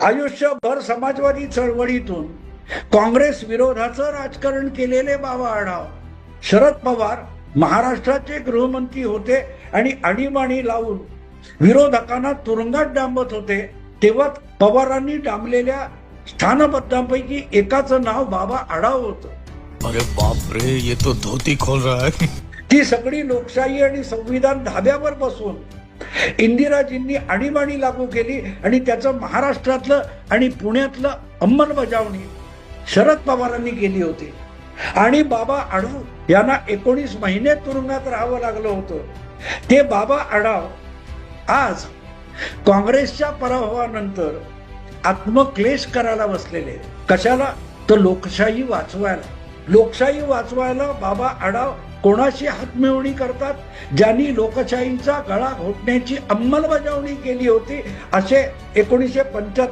आयुष्यभर समाजवादी चळवळीतून काँग्रेस विरोधाचं राजकारण केलेले बाबा आढाव. शरद पवार महाराष्ट्राचे गृहमंत्री होते आणि आणीबाणी लावून विरोधकांना तुरुंगात डांबत होते, तेव्हा पवारांनी डांबलेल्या स्थानबद्धांपैकी एकाचं नाव बाबा आढाव होतं. अरे बाप रे, ये तो धोती खोल रहा है. ती सगळी लोकशाही आणि संविधान धाब्यावर बसवून इंदिराजींनी आणीबाणी लागू केली आणि त्याचं महाराष्ट्रातलं आणि पुण्यातलं अंमलबजावणी शरद पवारांनी केली होती. आणि बाबा आढाव यांना 19 महिने तुरुंगात राहावं लागलं होतं. ते बाबा आढाव आज काँग्रेसच्या पराभवानंतर आत्मक्लेश करायला बसलेले. कशाला? तर लोकशाही वाचवायला. लोकशाही वाचवायला बाबा आढाव कोणाशी हातमिळवणी करतात? ज्यांनी लोकशाहीचा गळा घोटण्याची अंमलबजावणी केली होती, असे 1975